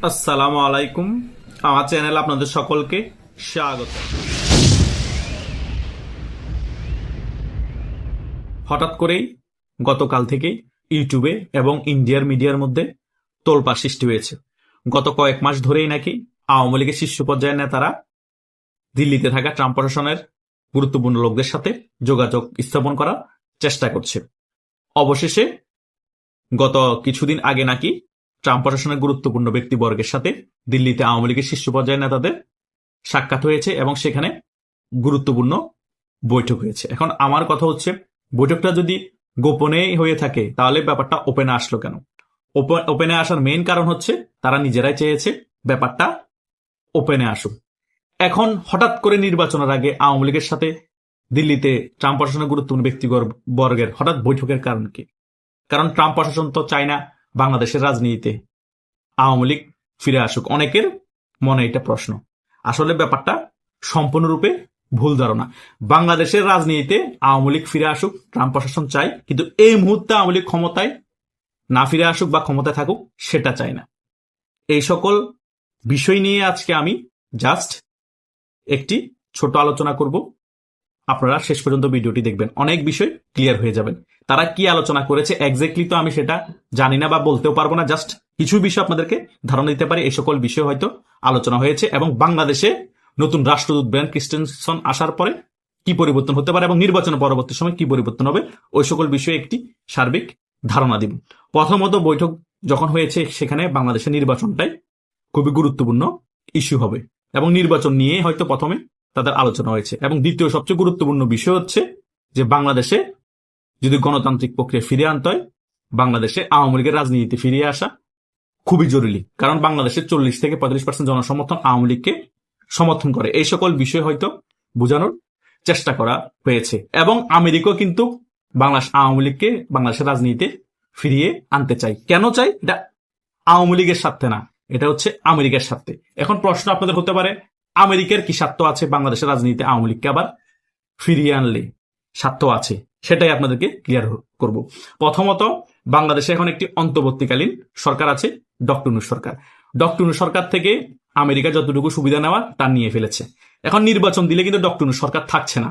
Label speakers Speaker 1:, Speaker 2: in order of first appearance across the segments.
Speaker 1: আসসালামু আলাইকুম। আমার চ্যানেল আপনাদের সকলকে স্বাগত। হঠাৎ করেই গতকাল থেকে ইউটিউবে এবং ইন্ডিয়ার মিডিয়ার মধ্যে তোলপাড় সৃষ্টি হয়েছে। গত কয়েক মাস ধরেই নাকি আওয়ামী লীগের শীর্ষ পর্যায়ের নেতারা দিল্লিতে থাকা ট্রাম্প প্রশাসনের গুরুত্বপূর্ণ লোকদের সাথে যোগাযোগ স্থাপন করার চেষ্টা করছে। অবশেষে গত কিছুদিন আগে নাকি ট্রাম্প প্রশাসনের গুরুত্বপূর্ণ ব্যক্তিবর্গের সাথে দিল্লিতে আওয়ামী লীগের শীর্ষ পর্যায়ের নেতাদের সাক্ষাৎ হয়েছে এবং সেখানে গুরুত্বপূর্ণ বৈঠক হয়েছে। এখন আমার কথা হচ্ছে, বৈঠকটা যদি গোপনে হয়ে থাকে তাহলে ব্যাপারটা ওপেনে আসলো কেন? ওপেনে আসার মেইন কারণ হচ্ছে তারা নিজেরাই চেয়েছে ব্যাপারটা ওপেনে আসুক। এখন হঠাৎ করে নির্বাচনের আগে আওয়ামী লীগের সাথে দিল্লিতে ট্রাম্প প্রশাসনের গুরুত্বপূর্ণ ব্যক্তিবর্গের হঠাৎ বৈঠকের কারণ কি? কারণ ট্রাম্প প্রশাসন তো চায় না বাংলাদেশের রাজনীতিতে আওয়ামী লীগ ফিরে আসুক। অনেকের মনে এটা প্রশ্ন। আসলে ব্যাপারটা সম্পূর্ণরূপে ভুল ধারণা। বাংলাদেশের রাজনীতিতে আওয়ামী লীগ ফিরে আসুক ট্রাম্প প্রশাসন চায়, কিন্তু এই মুহূর্তে আওয়ামী লীগ ক্ষমতায় না ফিরে আসুক বা ক্ষমতায় থাকুক সেটা চায় না। এই সকল বিষয় নিয়ে আজকে আমি জাস্ট একটি ছোট আলোচনা করব। আপনারা শেষ পর্যন্ত ভিডিওটি দেখবেন, অনেক বিষয় ক্লিয়ার হয়ে যাবেন। তারা কি আলোচনা করেছে এক্স্যাক্টলি তো আমি সেটা জানি না বা বলতেও পারবো না, জাস্ট কিছু বিষয় আপনাদেরকে ধারণা দিতে পারি। এই সকল বিষয় হয়তো আলোচনা হয়েছে এবং বাংলাদেশে নতুন রাষ্ট্রদূত ব্রায়ান ক্রিস্টেনসন আসার পরে কি পরিবর্তন হতে পারে এবং নির্বাচনের পরবর্তী সময় কি পরিবর্তন হবে, ওই সকল বিষয়ে একটি সার্বিক ধারণা দিব। প্রথমত, বৈঠক যখন হয়েছে সেখানে বাংলাদেশের নির্বাচনটাই খুবই গুরুত্বপূর্ণ ইস্যু হবে এবং নির্বাচন নিয়ে হয়তো প্রথমে তাদের আলোচনা হয়েছে। এবং দ্বিতীয় সবচেয়ে গুরুত্বপূর্ণ বিষয় হচ্ছে যে বাংলাদেশে যদি গণতান্ত্রিক প্রক্রিয়া ফিরিয়ে আনতে হয়, বাংলাদেশে আওয়ামী লীগের রাজনীতিতে ফিরিয়ে আসা খুবই জরুরি। কারণ বাংলাদেশের 40 থেকে 45% জনসমর্থন আওয়ামী লীগকে সমর্থন করে। এই সকল বিষয় হয়তো বোঝানোর চেষ্টা করা হয়েছে এবং আমেরিকাও কিন্তু আওয়ামী লীগকে বাংলাদেশের রাজনীতিতে ফিরিয়ে আনতে চাই। কেন চাই? এটা আওয়ামী লীগের স্বার্থে না, এটা হচ্ছে আমেরিকার স্বার্থে। এখন প্রশ্ন আপনাদের হতে পারে, আমেরিকার কি স্বার্থ আছে বাংলাদেশের রাজনীতিতে আওয়ামী লীগকে আবার ফিরিয়ে আনলে? স্বার্থ আছে, সেটাই আপনাদেরকে ক্লিয়ার করব। প্রথমত, বাংলাদেশে এখন একটি অন্তর্বর্তীকালীন সরকার আছে, ডক্টর ইউনূস সরকার। ডক্টর ইউনূস সরকার থেকে আমেরিকা যতটুকু সুবিধা নেওয়া তা নিয়ে ফেলেছে। এখন নির্বাচন দিলে কিন্তু ডক্টর ইউনূস সরকার থাকছে না,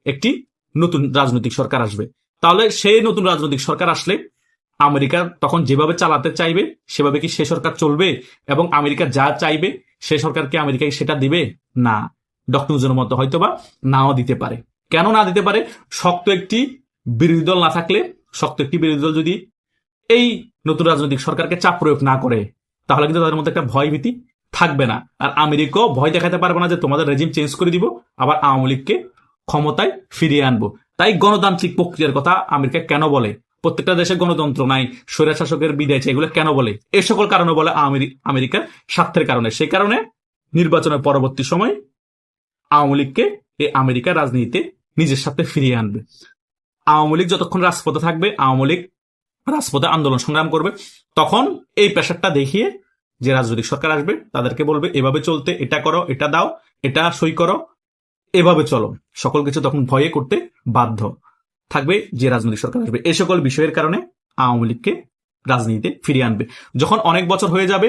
Speaker 1: একটি নতুন রাজনৈতিক সরকার আসবে। তাহলে সেই নতুন রাজনৈতিক সরকার আসলে আমেরিকা তখন যেভাবে চালাতে চাইবে সেভাবে কি সে সরকার চলবে? এবং আমেরিকা যা চাইবে সে সরকারকে আমেরিকাকে সেটা দিবে না। ডক্টর ইউনূসের মতো হয়তোবা নাও দিতে পারে। কেন না দিতে পারে? শক্ত একটি বিরোধী দল না থাকলে, শক্ত একটি বিরোধী দল যদি এই নতুন রাজনৈতিক সরকারকে চাপ প্রয়োগ না করে, তাহলে কিন্তু তাদের মধ্যে একটা ভয় ভীতি থাকবে না। আর আমেরিকাও ভয় দেখাতে পারবে না যে তোমাদের রেজিম চেঞ্জ করে দিব, আবার আওয়ামী লীগকে ক্ষমতায় ফিরিয়ে আনবো। তাই গণতান্ত্রিক প্রক্রিয়ার কথা আমেরিকা কেন বলে? প্রত্যেকটা দেশে গণতন্ত্র নাই, স্বৈরাচার শাসকের বিদায় চাই, এগুলো কেন বলে? এই সকল কারণে বলে আমেরিকার স্বার্থের কারণে। সেই কারণে নির্বাচনের পরবর্তী সময় আওয়ামী লীগকে এই আমেরিকার রাজনীতিতে নিজের সাথে ফিরিয়ে আনবে। আওয়ামী লীগ যতক্ষণ রাজপথে থাকবে, আওয়ামী লীগ রাজপথে আন্দোলন সংগ্রাম করবে, তখন এই প্রেশারটা দেখিয়ে যে রাজনৈতিক সরকার আসবে তাদেরকে বলবে এভাবে চলতে, এটা করো, এটা দাও, এটা সই করো, এভাবে চলো। সকল কিছু তখন ভয়ে করতে বাধ্য থাকবে যে রাজনৈতিক সরকার আসবে। এই সকল বিষয়ের কারণে আওয়ামী লীগকে রাজনীতিতে ফিরিয়ে আনবে। যখন অনেক বছর হয়ে যাবে,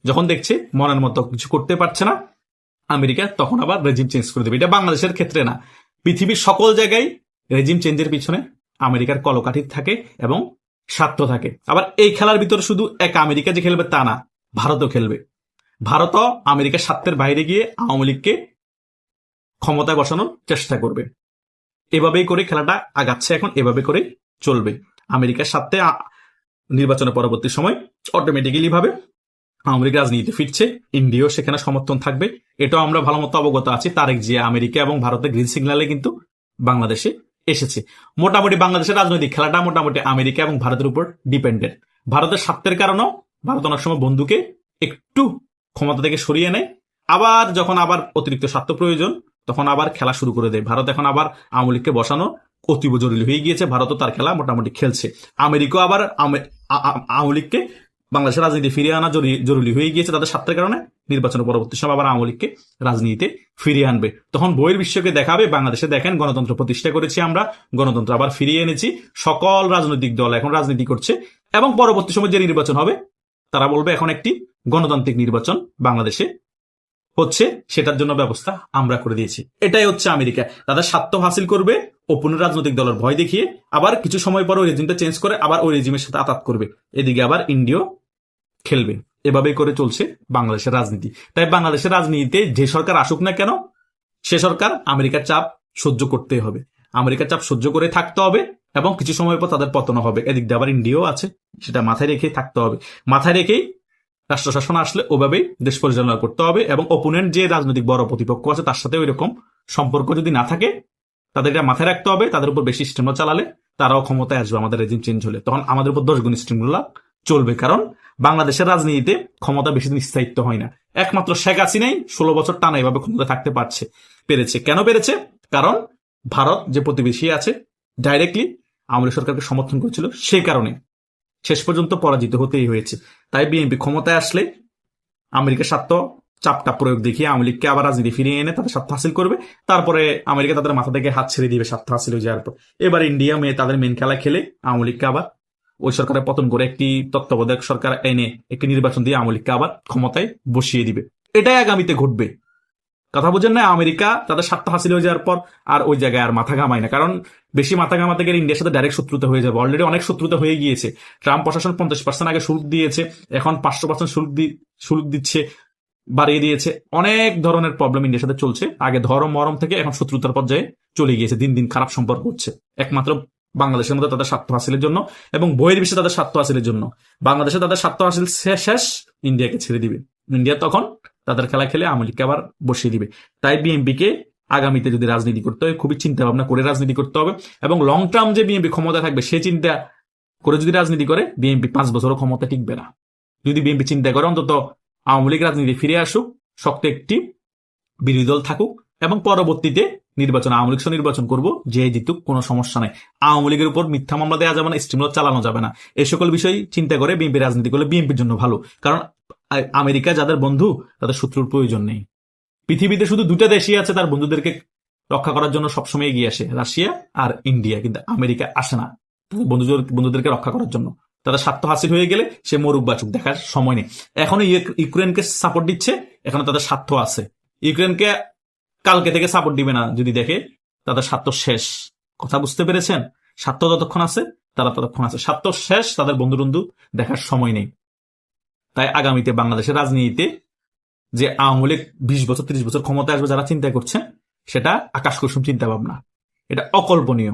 Speaker 1: যখন দেখছে মনের মতো কিছু করতে পারছে না আমেরিকা, তখন আবার রেজিম চেঞ্জ করে দেবে। এটা বাংলাদেশের ক্ষেত্রে না, পৃথিবীর সকল জায়গায় রেজিম চেঞ্জের পিছনে আমেরিকার কলকাঠি থাকে এবং স্বার্থ থাকে। আবার এই খেলার ভিতরে শুধু এক আমেরিকা যে খেলবে তা না, ভারতও খেলবে। ভারতও আমেরিকার স্বার্থের বাইরে গিয়ে আওয়ামী লীগকে ক্ষমতায় বসানোর চেষ্টা করবে। এভাবেই করে খেলাটা আগাচ্ছে, এখন এভাবে করে চলবে। আমেরিকার স্বার্থে নির্বাচনের পরবর্তী সময় অটোমেটিক্যালি ভাবে আওয়ামী লীগ রাজনীতিতে ফিরছে, ইন্ডিয়াও সেখানে সমর্থন থাকবে। এটাও আমরা ভালো মতো অবগত আছি। তারেক জিয়া আমেরিকা এবং ভারতের গ্রিন সিগন্যালে কিন্তু বাংলাদেশে এসেছে। মোটামুটি বাংলাদেশের রাজনৈতিক খেলাটা মোটামুটি আমেরিকা এবং ভারতের উপর ডিপেন্ডেন্ট। ভারতের স্বার্থের কারণেও ভারত অনেক সময় বন্ধুকে একটু ক্ষমতা থেকে সরিয়ে নেয়, আবার যখন আবার অতিরিক্ত স্বার্থ প্রয়োজন তখন আবার খেলা শুরু করে দেয়। ভারত এখন আবার আওয়ামী লীগকে বসানো অতীব জরুরি হয়ে গিয়েছে। ভারতও তার খেলা মোটামুটি খেলছে। আমেরিকাও আবার আওয়ামী লীগকে বাংলাদেশের রাজনীতি ফিরিয়ে আনা জরুরি হয়ে গিয়েছে তাদের স্বার্থের কারণে। নির্বাচনের পরবর্তী সময় আবার আওয়ামী লীগকে রাজনীতিতে ফিরিয়ে আনবে। তখন বইয়ের বিশ্বকে দেখাবে বাংলাদেশে দেখেন গণতন্ত্র প্রতিষ্ঠা করেছি আমরা, গণতন্ত্র আবার ফিরিয়ে এনেছি, সকল রাজনৈতিক দল এখন রাজনীতি করছে এবং পরবর্তী সময় যে নির্বাচন হবে তারা বলবে এখন একটি গণতান্ত্রিক নির্বাচন বাংলাদেশে হচ্ছে, সেটার জন্য ব্যবস্থা আমরা করে দিয়েছি। এটাই হচ্ছে আমেরিকা, তাদের স্বার্থ হাসিল করবে ওপেন রাজনৈতিক দলের ভয় দেখিয়ে, আবার কিছু সময় পর ওই রেজিমটা চেঞ্জ করে আবার ওই রেজিমের সাথে আতাত করবে, এদিকে আবার ইন্ডিয়াও খেলবে। এভাবেই করে চলছে বাংলাদেশের রাজনীতি। তাই বাংলাদেশের রাজনীতিতে যে সরকার আসুক না কেন, সে সরকার আমেরিকার চাপ সহ্য করতে হবে, আমেরিকার চাপ সহ্য করে থাকতে হবে, এবং কিছু সময় পর তাদের পতন হবে। এদিক দিয়ে আবার ইন্ডিয়াও আছে, সেটা মাথায় রেখেই থাকতে হবে। মাথায় রেখেই রাষ্ট্র শাসন আসলে ওভাবেই দেশ পরিচালনা করতে হবে, এবং অপোনেন্ট যে রাজনৈতিক বড় প্রতিপক্ষ আছে তার সাথে ওই রকম সম্পর্ক যদি না থাকে, তাদের এটা মাথায় রাখতে হবে। তাদের উপর বেশি স্টিমুলা চালালে তারাও ক্ষমতায় আসবে, আমাদের রেজিম চেঞ্জ হলে তখন আমাদের উপর 10 গুণ স্টিমুলা চলবে। কারণ বাংলাদেশের রাজনীতিতে ক্ষমতা বেশি দিন স্থায়িত্ব হয় না। একমাত্র শেখ হাসিনাই 16 বছর টানা এভাবে ক্ষমতা থাকতে পেরেছে। কেন পেরেছে? কারণ ভারত যে প্রতিবেশী আছে ডাইরেক্টলি আওয়ামী লীগ সরকারকে সমর্থন করেছিল, সেই কারণে শেষ পর্যন্ত পরাজিত হতেই হয়েছে। তাই বিএনপি ক্ষমতায় আসলে আমেরিকার স্বার্থ চাপটা প্রয়োগ দেখিয়ে আওয়ামী লীগকে আবার রাজনীতি ফিরিয়ে এনে তাদের স্বার্থ হাসিল করবে। তারপরে আমেরিকা তাদের মাথা থেকে হাত ছেড়ে দিবে স্বার্থ হাসিল হয়ে যাওয়ার পর। এবার ইন্ডিয়া তাদের মেন খেলা খেলে আওয়ামী লীগকে আবার ওই সরকারের পতন করে একটি তত্ত্বাবধায়ক সরকার এনে একটি নির্বাচন দিয়ে আওয়ামী লীগকে আবার ক্ষমতায় বসিয়ে দিবে। এটাই আগামীতে ঘটবে। কথা বুঝেন না? আমেরিকা তাদের স্বার্থ হাসিল হয়ে যাওয়ার পর আর ওই জায়গায় আর মাথা ঘামায় না, কারণ বেশি মাথা ঘামাতে গেলে ইন্ডিয়ার সাথে ডাইরেক্ট শত্রুতা হয়ে যাবে। অলরেডি অনেক শত্রুতা হয়ে গিয়েছে। ট্রাম্প প্রশাসন 50% আগে শুল্ক দিয়েছে, এখন 500% শুল্ক দিচ্ছে, বাড়িয়ে দিয়েছে। অনেক ধরনের প্রবলেম ইন্ডিয়ার সাথে চলছে। আগে ধরম মরম থেকে এখন শত্রুতার পর্যায়ে চলে গিয়েছে। দিন দিন খারাপ সম্পর্ক হচ্ছে একমাত্র বাংলাদেশের মধ্যে তাদের স্বার্থ হাসিলের জন্য এবং বইয়ের বিশ্বে তাদের স্বার্থ হাসিলের জন্য। বাংলাদেশে তাদের স্বার্থ হাসিল শেষ, ইন্ডিয়াকে ছেড়ে দিবে। ইন্ডিয়া তখন তাদের খেলা খেলে আওয়ামী লীগকে আবার বসিয়ে দিবে। তাই বিএনপিকে আগামীতে যদি রাজনীতি করতে হয় খুবই চিন্তা ভাবনা করে রাজনীতি করতে হবে, এবং লং টার্ম যে বিএনপি ক্ষমতা থাকবে সে চিন্তা করে যদি রাজনীতি করে বিএনপি 5 বছরও ক্ষমতা টিকবে না। যদি বিএনপি চিন্তা করে অন্তত আওয়ামী লীগ রাজনীতি ফিরে আসুক, শক্ত একটি বিরোধী দল থাকুক, এবং পরবর্তীতে নির্বাচন আওয়ামী লীগ নির্বাচন করবো, যে জিতুক কোনো সমস্যা নাই। আওয়ামী লীগের উপর মিথ্যা মামলা দেওয়া যাবে না, স্টিমুলার চালানো যাবে না। এই সকল বিষয় চিন্তা করে বিএনপি রাজনীতি করলে বিএনপির জন্য ভালো। কারণ আমেরিকা যাদের বন্ধু তাদের শত্রুর প্রয়োজন নেই। পৃথিবীতে শুধু 2টা দেশই আছে তার বন্ধুদেরকে রক্ষা করার জন্য সবসময় এগিয়ে আসে, রাশিয়া আর ইন্ডিয়া। কিন্তু আমেরিকা আসে না বন্ধুদেরকে রক্ষা করার জন্য। তাদের স্বার্থ হাসিল হয়ে গেলে সে মরুক বাচুক দেখার সময় নেই। এখনো ইউক্রেনকে সাপোর্ট দিচ্ছে, এখনো তাদের স্বার্থ আছে। ইউক্রেনকে কালকে থেকে সাপোর্ট দিবে না যদি দেখে তাদের স্বার্থ শেষ। কথা বুঝতে পেরেছেন? স্বার্থ যতক্ষণ আছে তারা ততক্ষণ আছে, স্বার্থ শেষ তাদের বন্ধু দেখার সময় নেই। তাই আগামীতে বাংলাদেশের রাজনীতিতে যে আওয়ামী লীগ 20 বছর 30 বছর ক্ষমতায় আসবে যারা চিন্তা করছে, সেটা আকাশ কুসুম চিন্তা ভাবনা, এটা অকল্পনীয়।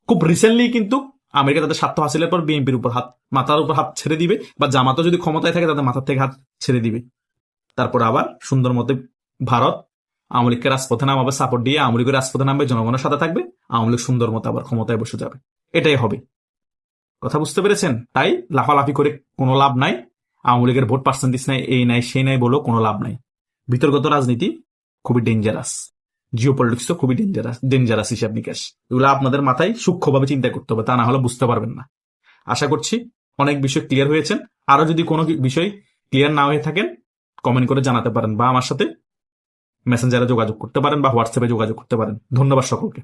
Speaker 1: খুব রিসেন্টলি কিন্তু আমেরিকা তাদের স্বার্থ হাসিলের পর বিএনপির উপর মাথার উপর হাত ছেড়ে দিবে, বা জামাতও যদি ক্ষমতায় থাকে তাদের মাথার থেকে হাত ছেড়ে দিবে। তারপর আবার সুন্দর মতে ভারত আওয়ামী লীগকে রাজপথে নামাবে, সাপোর্ট দিয়ে আওয়ামী লীগের রাজপথে নামবে, জনগণের সাথে থাকবে, আওয়ামী লীগ সুন্দর মতো আবার ক্ষমতায় বসে যাবে। এটাই হবে। কথা বুঝতে পেরেছেন? তাই লাফালাফি করে কোনো লাভ নাই। আওয়ামী লীগের ভোট পার্সেন্টেজ নাই, এই নাই সেই নাই বলেও কোনো লাভ নাই। বিতর্কত রাজনীতি খুবই ডেঞ্জারাস, জিও পলিটিক্সও খুবই ডেঞ্জারাস হিসাব নিকাশ। এগুলো আপনাদের মাথায় সূক্ষ্মভাবে চিন্তা করতে হবে, তা না হলে বুঝতে পারবেন না। আশা করছি অনেক বিষয় ক্লিয়ার হয়েছেন। আরো যদি কোনো বিষয় ক্লিয়ার না হয়ে থাকেন কমেন্ট করে জানাতে পারেন, বা আমার সাথে মেসেঞ্জারে যোগাযোগ করতে পারেন, বা হোয়াটসঅ্যাপে যোগাযোগ করতে পারেন। ধন্যবাদ সকলকে।